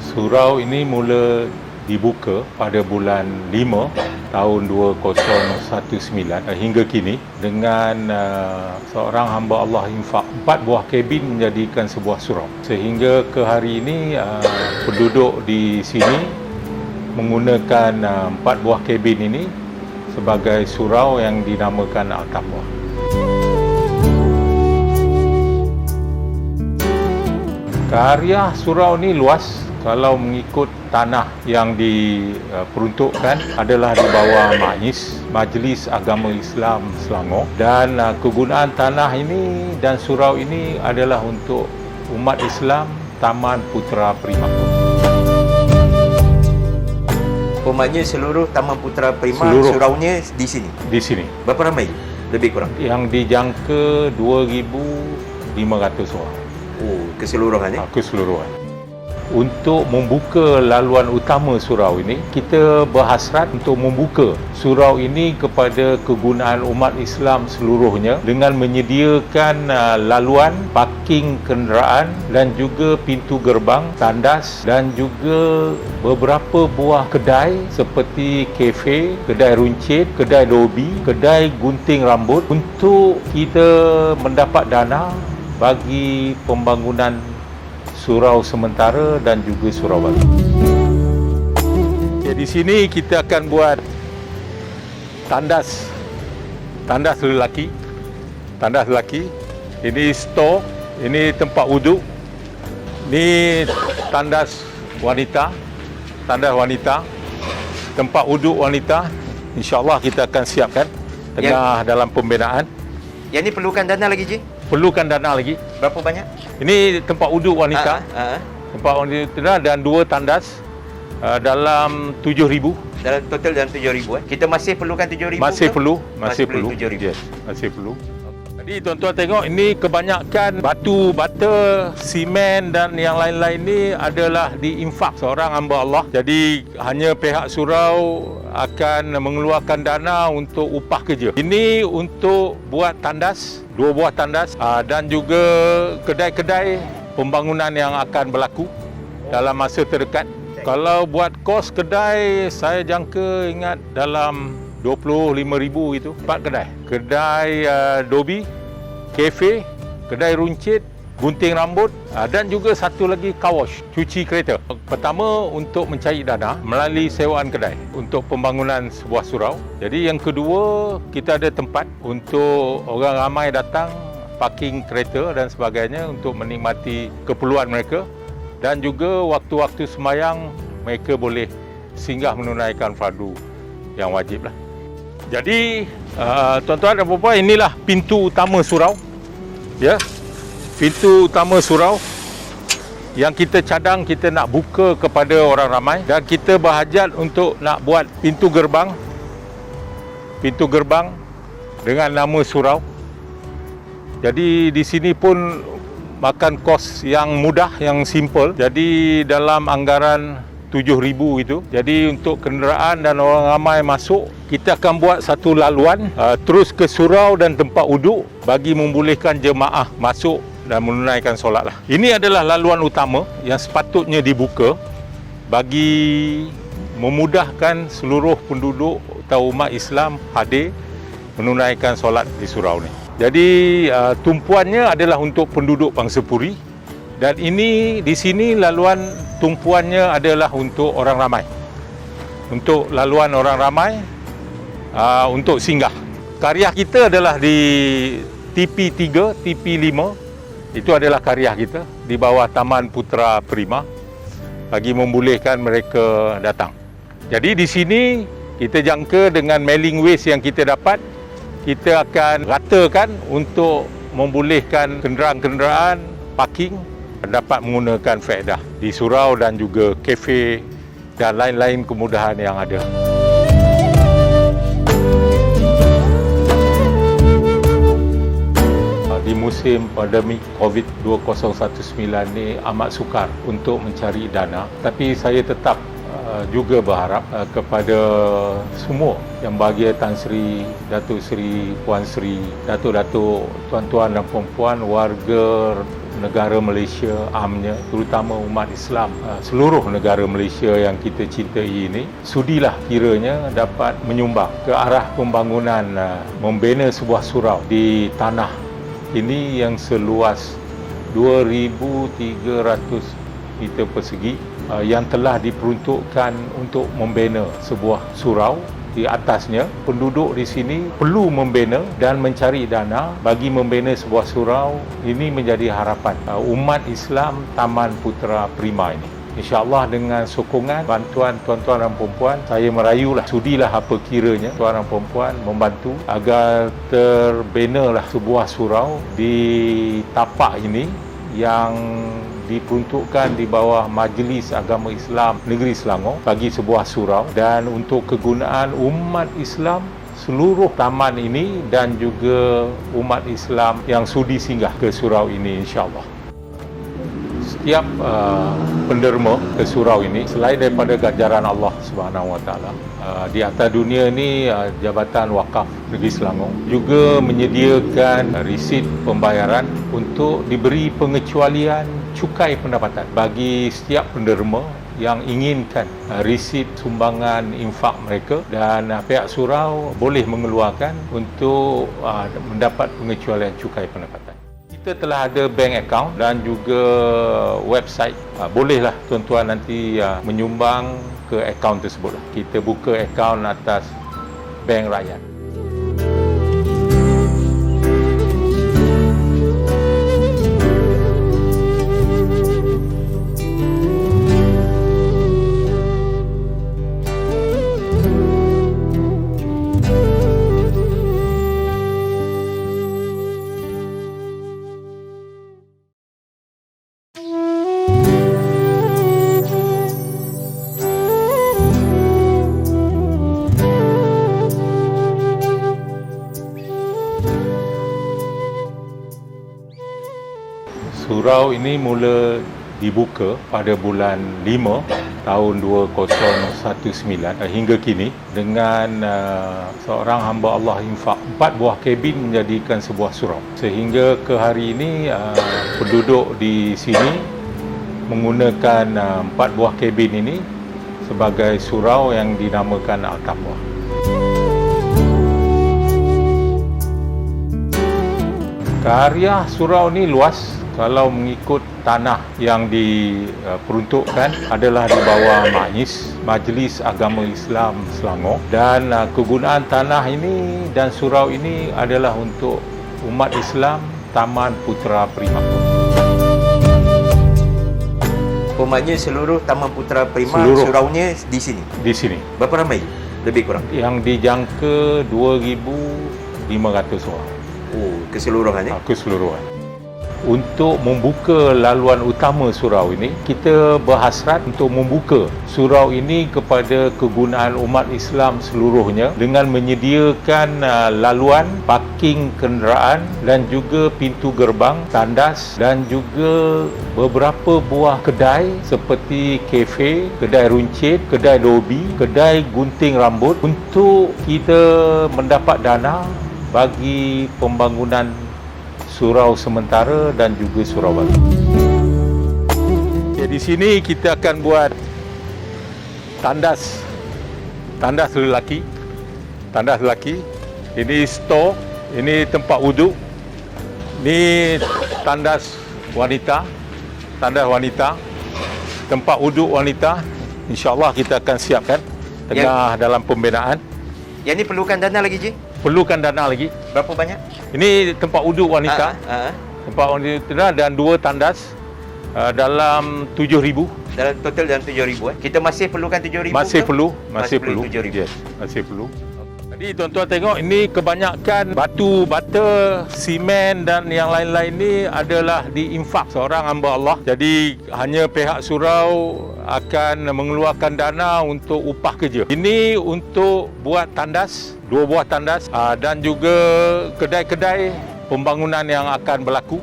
Surau ini mula dibuka pada bulan 5 tahun 2019 hingga kini dengan seorang hamba Allah infak 4 buah kabin menjadikan sebuah surau. Sehingga ke hari ini penduduk di sini menggunakan 4 buah kabin ini sebagai surau yang dinamakan Al-Taqwa. Karya surau ni luas. Kalau mengikut tanah yang diperuntukkan adalah di bawah Majlis Agama Islam Selangor, dan kegunaan tanah ini dan surau ini adalah untuk umat Islam Taman Putera Prima. Maknanya seluruh Taman Putera Prima suraunya di sini? Di sini. Berapa ramai lebih kurang? Yang dijangka 2,500 orang. Oh, keseluruhannya? Keseluruhan. Untuk membuka laluan utama surau ini, kita berhasrat untuk membuka surau ini kepada kegunaan umat Islam seluruhnya dengan menyediakan laluan, parking kenderaan dan juga pintu gerbang, tandas dan juga beberapa buah kedai seperti kafe, kedai runcit, kedai dobi, kedai gunting rambut untuk kita mendapat dana bagi pembangunan surau sementara dan juga surau baru. Okay, di sini kita akan buat tandas lelaki. Ini store, ini tempat wuduk. Ini tandas wanita. Tempat wuduk wanita. InsyaAllah kita akan siapkan tengah dalam pembinaan. Yang ni perlukan dana lagi, Ji? Perlukan dana lagi. Berapa banyak? Ini tempat wuduk wanita. Tempat wanita dan 2 tandas dalam 7,000. Dalam total dalam 7,000 Kita masih perlukan 7,000? Masih perlu 7,000. Yes, masih perlu. Jadi tuan-tuan tengok, ini kebanyakan batu bata, simen dan yang lain-lain ni adalah diinfak seorang hamba Allah. Jadi hanya pihak surau akan mengeluarkan dana untuk upah kerja. Ini untuk buat tandas, 2 buah tandas dan juga kedai-kedai pembangunan yang akan berlaku dalam masa terdekat. Kalau buat kos kedai, saya jangka ingat dalam 25,000 itu. 4 kedai. Kedai dobi, kafe, kedai runcit, gunting rambut dan juga satu lagi car wash, cuci kereta. Pertama untuk mencari dana melalui sewaan kedai untuk pembangunan sebuah surau. Jadi yang kedua, kita ada tempat untuk orang ramai datang, parking kereta dan sebagainya untuk menikmati keperluan mereka, dan juga waktu-waktu sembahyang mereka boleh singgah menunaikan fardu yang wajib lah. Jadi tuan-tuan dan puan-puan, inilah pintu utama surau. Ya. Pintu utama surau yang kita cadang kita nak buka kepada orang ramai, dan kita berhajat untuk nak buat pintu gerbang dengan nama surau. Jadi di sini pun makan kos yang mudah, yang simple. Jadi dalam anggaran 7,000 itu. Jadi untuk kenderaan dan orang ramai masuk, kita akan buat satu laluan terus ke surau dan tempat wuduk bagi membolehkan jemaah masuk dan menunaikan solat lah. Ini adalah laluan utama yang sepatutnya dibuka bagi memudahkan seluruh penduduk atau umat Islam hadir menunaikan solat di surau ni. Jadi tumpuannya adalah untuk penduduk Bangsa Puri, dan ini di sini laluan tumpuannya adalah untuk orang ramai. Untuk laluan orang ramai untuk singgah. Karya kita adalah di TP3, TP5. Itu adalah karya kita di bawah Taman Putera Prima bagi membolehkan mereka datang. Jadi di sini kita jangka dengan mailing waste yang kita dapat, kita akan ratakan untuk membolehkan kenderaan-kenderaan parking dapat menggunakan faedah di surau dan juga kafe dan lain-lain kemudahan yang ada. Di musim pandemik COVID-2019 ni amat sukar untuk mencari dana, tapi saya tetap juga berharap kepada semua yang bahagia, Tan Sri, Datuk Sri, Puan Sri, Datuk-datuk, tuan-tuan dan puan-puan, warga negara Malaysia amnya, terutama umat Islam seluruh negara Malaysia yang kita cintai ini, sudilah kiranya dapat menyumbang ke arah pembangunan membina sebuah surau di tanah ini yang seluas 2,300 meter persegi yang telah diperuntukkan untuk membina sebuah surau. Di atasnya, penduduk di sini perlu membina dan mencari dana bagi membina sebuah surau. Ini menjadi harapan umat Islam Taman Putera Prima ini. InsyaAllah dengan sokongan, bantuan tuan-tuan dan perempuan, saya merayulah, sudilah apa kiranya tuan dan perempuan membantu agar terbinalah sebuah surau di tapak ini yang diperuntukkan di bawah Majlis Agama Islam Negeri Selangor bagi sebuah surau dan untuk kegunaan umat Islam seluruh taman ini dan juga umat Islam yang sudi singgah ke surau ini, insya-Allah. Setiap penderma ke surau ini selain daripada ganjaran Allah Subhanahu Wa Taala, di atas dunia ini Jabatan Wakaf Negeri Selangor juga menyediakan resit pembayaran untuk diberi pengecualian cukai pendapatan bagi setiap penderma yang inginkan resit sumbangan infak mereka, dan pihak surau boleh mengeluarkan untuk mendapat pengecualian cukai pendapatan. Kita telah ada bank account dan juga website. Bolehlah tuan-tuan nanti menyumbang ke akaun tersebut. Kita buka akaun atas Bank Rakyat. Surau ini mula dibuka pada bulan 5 tahun 2019 hingga kini dengan seorang hamba Allah infak 4 buah kabin menjadikan sebuah surau. Sehingga ke hari ini penduduk di sini menggunakan 4 buah kabin ini sebagai surau yang dinamakan Al-Taqwa. Karya surau ini luas. Kalau mengikut tanah yang diperuntukkan adalah di bawah Majlis Agama Islam Selangor, dan kegunaan tanah ini dan surau ini adalah untuk umat Islam Taman Putera Prima. Umatnya seluruh Taman Putera Prima, suraunya di sini? Di sini. Berapa ramai? Lebih kurang? Yang dijangka 2,500 orang. Oh, keseluruhannya? Keseluruhan. Untuk membuka laluan utama surau ini, kita berhasrat untuk membuka surau ini kepada kegunaan umat Islam seluruhnya dengan menyediakan laluan, parking kenderaan dan juga pintu gerbang, tandas dan juga beberapa buah kedai seperti kafe, kedai runcit, kedai dobi, kedai gunting rambut untuk kita mendapat dana bagi pembangunan surau sementara dan juga surau baru. Okay, di sini kita akan buat tandas lelaki. Ini store, ini tempat wuduk. Ini tandas wanita. Tempat wuduk wanita. InsyaAllah kita akan siapkan tengah dalam pembinaan. Yang ini perlukan dana lagi, Ji? Perlukan dana lagi. Berapa banyak? Ini tempat wuduk wanita. Tempat wanita dan 2 tandas dalam 7,000. Dalam total dalam 7,000. Kita masih perlukan 7,000? Masih perlu. 7,000. Yes, masih perlu. Jadi tuan-tuan tengok, ini kebanyakan batu bata, simen dan yang lain-lain ni adalah diinfak seorang hamba Allah. Jadi hanya pihak surau akan mengeluarkan dana untuk upah kerja. Ini untuk buat tandas, 2 buah tandas dan juga kedai-kedai pembangunan yang akan berlaku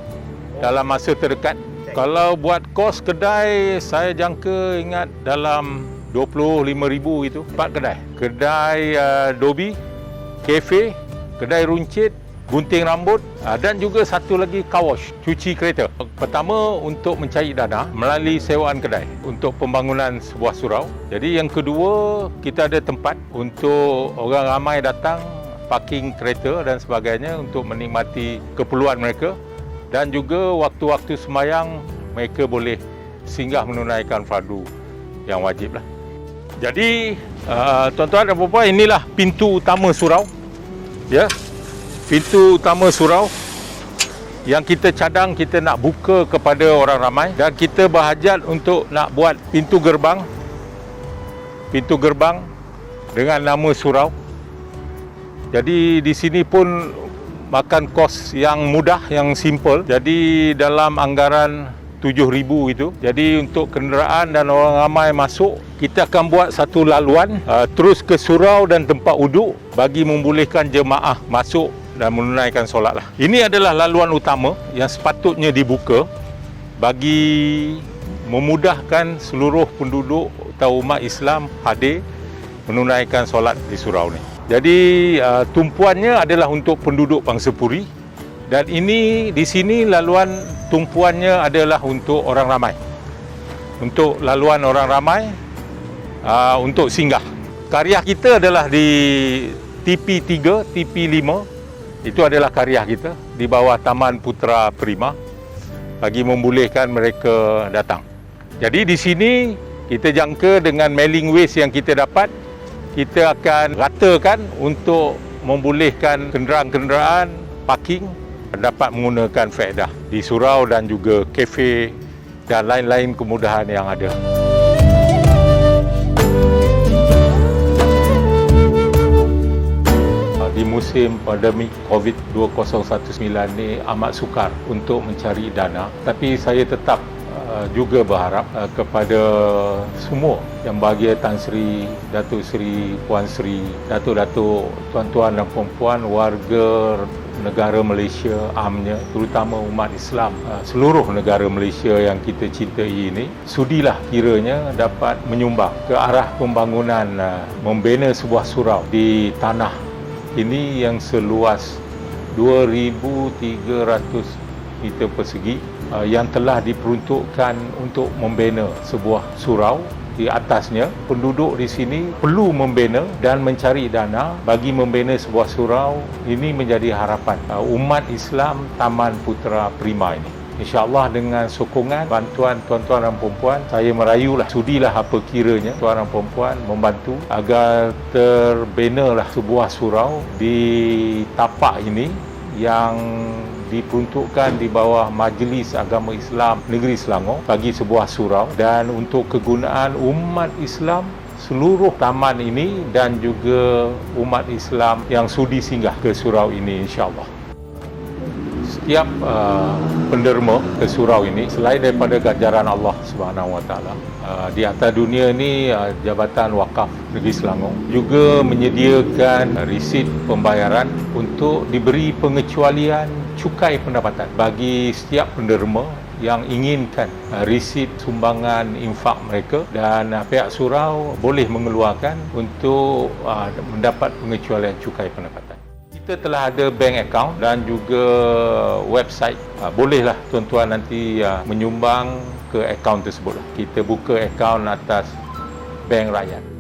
dalam masa terdekat. Kalau buat kos kedai, saya jangka ingat dalam 25,000 itu 4 kedai. Kedai dobi, kafe, kedai runcit gunting rambut dan juga satu lagi car wash, cuci kereta. Pertama untuk mencari dana melalui sewaan kedai untuk pembangunan sebuah surau. Jadi yang kedua, kita ada tempat untuk orang ramai datang parking kereta dan sebagainya untuk menikmati keperluan mereka, dan juga waktu-waktu sembahyang mereka boleh singgah menunaikan fardu yang wajib lah. Jadi tuan-tuan dan puan-puan, inilah pintu utama surau. Ya, pintu utama surau yang kita cadang kita nak buka kepada orang ramai, dan kita berhajat untuk nak buat pintu gerbang dengan nama surau. Jadi di sini pun makan kos yang mudah, yang simple. Jadi dalam anggaran 7,000 itu. Jadi untuk kenderaan dan orang ramai masuk, kita akan buat satu laluan terus ke surau dan tempat uduk bagi membolehkan jemaah masuk dan menunaikan solat lah. Ini adalah laluan utama yang sepatutnya dibuka bagi memudahkan seluruh penduduk atau umat Islam hadir menunaikan solat di surau ni. Jadi tumpuannya adalah untuk penduduk Bangsa Puri, dan ini di sini laluan tumpuannya adalah untuk orang ramai. Untuk laluan orang ramai untuk singgah. Kariah kita adalah di TP3, TP5. Itu adalah kariah kita di bawah Taman Putera Prima bagi membolehkan mereka datang. Jadi di sini kita jangka dengan mailing waste yang kita dapat, kita akan ratakan untuk membolehkan kenderaan-kenderaan parking dapat menggunakan faedah di surau dan juga kafe dan lain-lain kemudahan yang ada. Di musim pandemik COVID-2019 ni amat sukar untuk mencari dana, tapi saya tetap juga berharap kepada semua yang bahagia, Tan Sri, Datuk Sri, Puan Sri, Datuk-datuk, tuan-tuan dan puan-puan, warga negara Malaysia amnya, terutama umat Islam seluruh negara Malaysia yang kita cintai ini, sudilah kiranya dapat menyumbang ke arah pembangunan membina sebuah surau di tanah ini yang seluas 2,300 meter persegi yang telah diperuntukkan untuk membina sebuah surau. Di atasnya, penduduk di sini perlu membina dan mencari dana bagi membina sebuah surau. Ini menjadi harapan umat Islam Taman Putera Prima ini. InsyaAllah dengan sokongan, bantuan tuan-tuan dan puan-puan, saya merayulah, sudilah apa kiranya tuan dan puan-puan membantu agar terbinalah sebuah surau di tapak ini yang diperuntukkan di bawah Majlis Agama Islam Negeri Selangor bagi sebuah surau, dan untuk kegunaan umat Islam seluruh taman ini dan juga umat Islam yang sudi singgah ke surau ini, insya-Allah. Setiap penderma ke surau ini, selain daripada ganjaran Allah Subhanahu Wa Taala, di atas dunia ini Jabatan Wakaf Negeri Selangor juga menyediakan resit pembayaran untuk diberi pengecualian cukai pendapatan bagi setiap penderma yang inginkan resit sumbangan infak mereka, dan pihak surau boleh mengeluarkan untuk mendapat pengecualian cukai pendapatan. Kita telah ada bank account dan juga website. Bolehlah tuan-tuan nanti menyumbang ke akaun tersebut. Kita buka akaun atas Bank Rakyat.